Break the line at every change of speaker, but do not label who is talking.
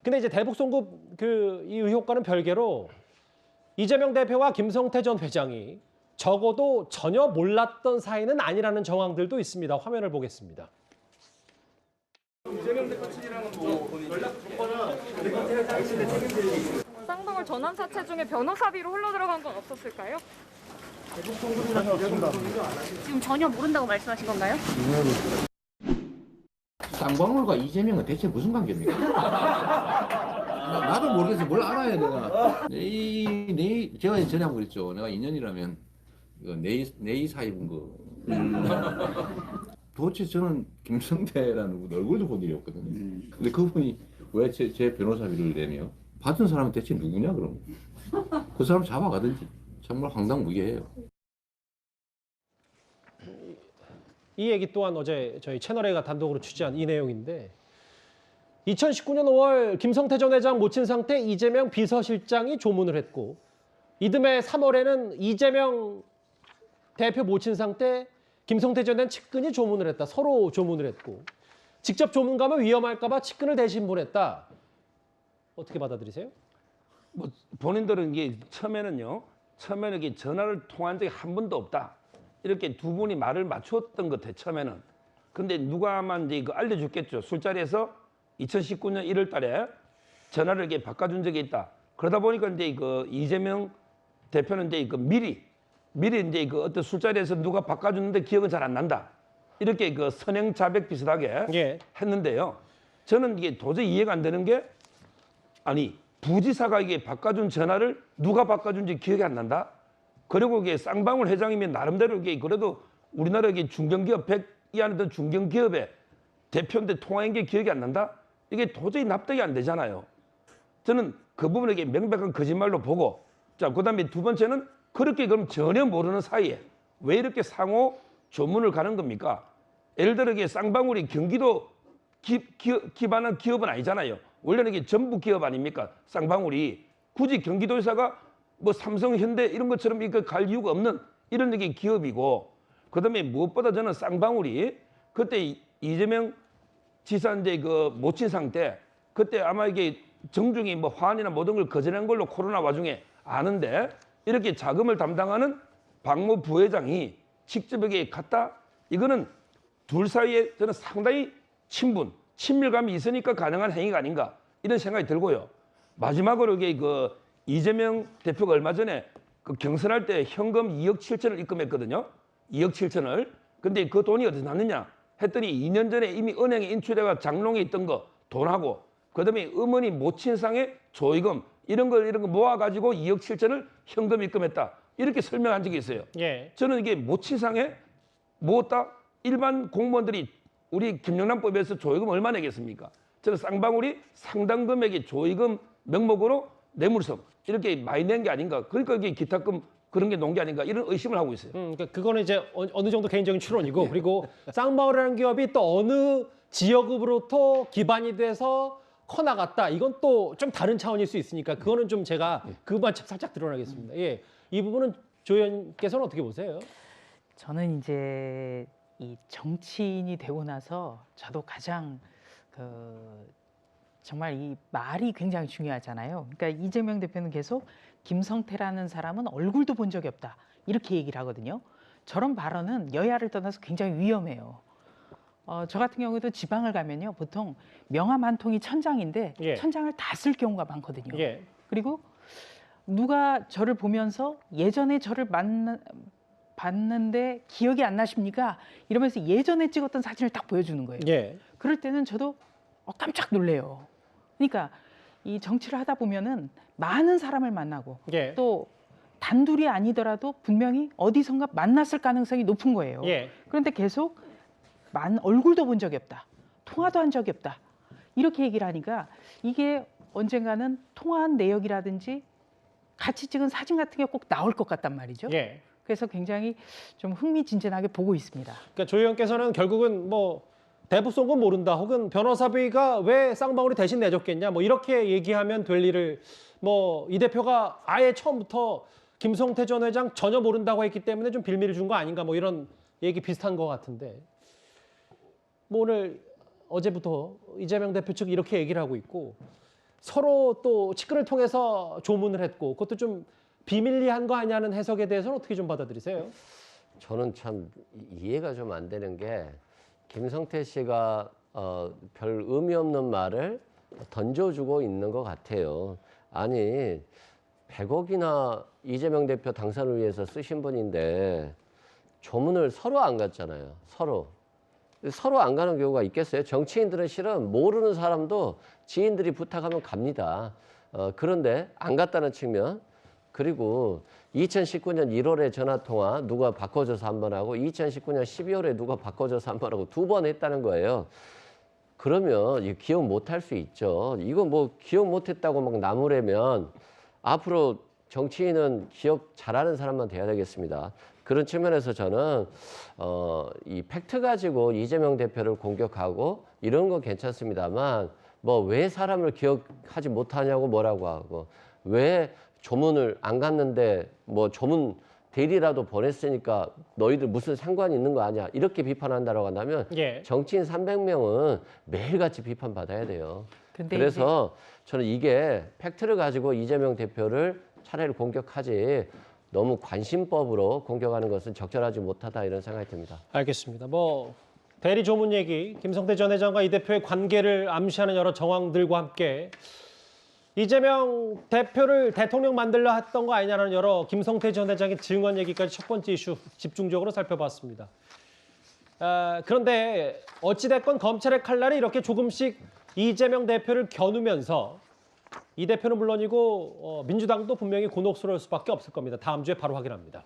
근데 이제 대북 송금 이 의혹과는 별개로 이재명 대표와 김성태 전 회장이 적어도 전혀 몰랐던 사이는 아니라는 정황들도 있습니다. 화면을 보겠습니다.
이재명 대표 측이랑은 뭐 연락 줬거나
쌍방울 전환 사채 중에 변호사비로 흘러 들어간 건 없었을까요? 지금 전혀 모른다고 말씀하신 건가요?
쌍방울과 이재명은 대체 무슨 관계입니까? 나도 모르겠어. 뭘 알아야 내가. 제가 전에 한번 그랬죠. 내가 2년이라면 내이 사입은 거. 도대체 저는 김성태라는 분 얼굴도 본 일이 없거든요. 근데 그분이 왜 제 변호사비를 내며 받은 사람은 대체 누구냐 그럼? 그 사람 잡아가든지. 정말 황당무계해요.
이 얘기 또한 어제 저희 채널A가 단독으로 취재한 이 내용인데 2019년 5월 김성태 전 회장 모친 상태 이재명 비서실장이 조문을 했고 이듬해 3월에는 이재명 대표 모친 상태 김성태 전 회장 측근이 조문을 했다. 서로 조문을 했고 직접 조문 가면 위험할까 봐 측근을 대신 보냈다. 어떻게 받아들이세요?
뭐 본인들은 이게 처음에는 이게 전화를 통한 적이 한 번도 없다. 이렇게 두 분이 말을 맞췄던 것 같아 처음에는. 근데 누가만 이제 알려줬겠죠. 술자리에서 2019년 1월달에 전화를 이렇게 바꿔준 적이 있다. 그러다 보니까 이제 이재명 대표는 이제 미리 이제 어떤 술자리에서 누가 바꿔줬는데 기억은 잘 안 난다. 이렇게 선행자백 비슷하게 했는데요. 저는 이게 도저히 이해가 안 되는 게 아니 부지사가 이게 바꿔준 전화를 누가 바꿔준지 기억이 안 난다. 그리고 이게 쌍방울 회장이면 나름대로 이게 그래도 우리나라 이게 중견기업 100 이하는 중견기업의 대표인데 통화한 게 기억이 안 난다? 이게 도저히 납득이 안 되잖아요. 저는 그 부분을 이게 명백한 거짓말로 보고 자, 그다음에 두 번째는 그렇게 그럼 전혀 모르는 사이에 왜 이렇게 상호 조문을 가는 겁니까? 예를 들어 이게 쌍방울이 경기도 기반한 기업은 아니잖아요. 원래는 이게 전부 기업 아닙니까? 쌍방울이 굳이 경기도에서가 뭐 삼성, 현대 이런 것처럼 이거 갈 이유가 없는 이런 게 기업이고 그다음에 무엇보다 저는 쌍방울이 그때 이재명 지사 이제 모친 상태 그때 아마 이게 정중히 뭐 화환이나 모든 걸 거절한 걸로 코로나 와중에 아는데 이렇게 자금을 담당하는 박모 부회장이 직접 여기 갔다 이거는 둘 사이에 저는 상당히 친밀감이 있으니까 가능한 행위가 아닌가 이런 생각이 들고요. 마지막으로 이게 이재명 대표가 얼마 전에 경선할 때 현금 2억 7천을 입금했거든요. 2억 7천을. 근데 그 돈이 어디서 났느냐 했더니 2년 전에 이미 은행에 인출해가 장롱에 있던 거 돈하고 그다음에 어머니 모친상의 조의금 이런 거 모아가지고 2억 7천을 현금 입금했다. 이렇게 설명한 적이 있어요. 저는 이게 모친상에 모았다 일반 공무원들이 우리 김영란법에서 조의금 얼마 내겠습니까? 저는 쌍방울이 상당 금액의 조의금 명목으로 뇌물성 이렇게 많이 낸 게 아닌가. 그러니까 이게 기타금 그런 게 놓은 게 아닌가 이런 의심을 하고 있어요.
그러니까 그거는 이제 어느 정도 개인적인 추론이고 그리고 쌍방울이라는 기업이 또 어느 지역으로부터 기반이 돼서 커나갔다. 이건 또 좀 다른 차원일 수 있으니까 그거는 좀 제가 그만 살짝 드러나겠습니다. 예, 이 부분은 조 의원께서는 어떻게 보세요?
저는 이제 이 정치인이 되고 나서 저도 가장 정말 이 말이 굉장히 중요하잖아요. 그러니까 이재명 대표는 계속 김성태라는 사람은 얼굴도 본 적이 없다. 이렇게 얘기를 하거든요. 저런 발언은 여야를 떠나서 굉장히 위험해요. 저 같은 경우에도 지방을 가면요. 보통 명함 한 통이 1000장인데 천장을 다 쓸 경우가 많거든요. 그리고 누가 저를 보면서 예전에 저를 봤는데 기억이 안 나십니까? 이러면서 예전에 찍었던 사진을 딱 보여주는 거예요. 그럴 때는 저도 깜짝 놀래요. 그러니까 이 정치를 하다 보면은 많은 사람을 만나고 또 단둘이 아니더라도 분명히 어디선가 만났을 가능성이 높은 거예요. 그런데 계속 얼굴도 본 적이 없다. 통화도 한 적이 없다. 이렇게 얘기를 하니까 이게 언젠가는 통화한 내역이라든지 같이 찍은 사진 같은 게 꼭 나올 것 같단 말이죠. 그래서 굉장히 좀 흥미진진하게 보고 있습니다.
그러니까 조 의원께서는 결국은 뭐 대북 송금 모른다 혹은 변호사비가 왜 쌍방울이 대신 내줬겠냐 뭐 이렇게 얘기하면 될 일을 뭐 이 대표가 아예 처음부터 김성태 전 회장 전혀 모른다고 했기 때문에 좀 빌미를 준 거 아닌가 뭐 이런 얘기 비슷한 것 같은데 뭐 오늘 어제부터 이재명 대표 측 이렇게 얘기를 하고 있고 서로 또 측근을 통해서 조문을 했고 그것도 좀 비밀리한 거 아니냐는 해석에 대해서는 어떻게 좀 받아들이세요?
저는 참 이해가 좀 안 되는 게 김성태 씨가 별 의미 없는 말을 던져주고 있는 것 같아요. 아니 100억이나 이재명 대표 당선을 위해서 쓰신 분인데 조문을 서로 안 갔잖아요. 서로 안 가는 경우가 있겠어요? 정치인들은 실은 모르는 사람도 지인들이 부탁하면 갑니다. 그런데 안 갔다는 측면. 그리고 2019년 1월에 전화통화 누가 바꿔줘서 한 번 하고 2019년 12월에 누가 바꿔줘서 한 번 하고 2번 했다는 거예요. 그러면 이거 기억 못 할 수 있죠. 이거 뭐 기억 못 했다고 막 나무래면 앞으로 정치인은 기억 잘하는 사람만 돼야 되겠습니다. 그런 측면에서 저는 이 팩트 가지고 이재명 대표를 공격하고 이런 건 괜찮습니다만 뭐 왜 사람을 기억하지 못하냐고 뭐라고 하고 왜 조문을 안 갔는데 뭐 조문 대리라도 보냈으니까 너희들 무슨 상관이 있는 거 아니야 이렇게 비판한다고 한다면
예.
정치인 300명은 매일같이 비판받아야 돼요.
근데
그래서 저는 이게 팩트를 가지고 이재명 대표를 차라리 공격하지 너무 관심법으로 공격하는 것은 적절하지 못하다 이런 생각이 듭니다.
알겠습니다. 뭐 대리 조문 얘기, 김성태 전 회장과 이 대표의 관계를 암시하는 여러 정황들과 함께 이재명 대표를 대통령 만들려 했던 거 아니냐는 여러 김성태 전 회장의 증언 얘기까지 첫 번째 이슈 집중적으로 살펴봤습니다. 그런데 어찌됐건 검찰의 칼날이 이렇게 조금씩 이재명 대표를 겨누면서 이 대표는 물론이고 민주당도 분명히 곤혹스러울 수밖에 없을 겁니다. 다음 주에 바로 확인합니다.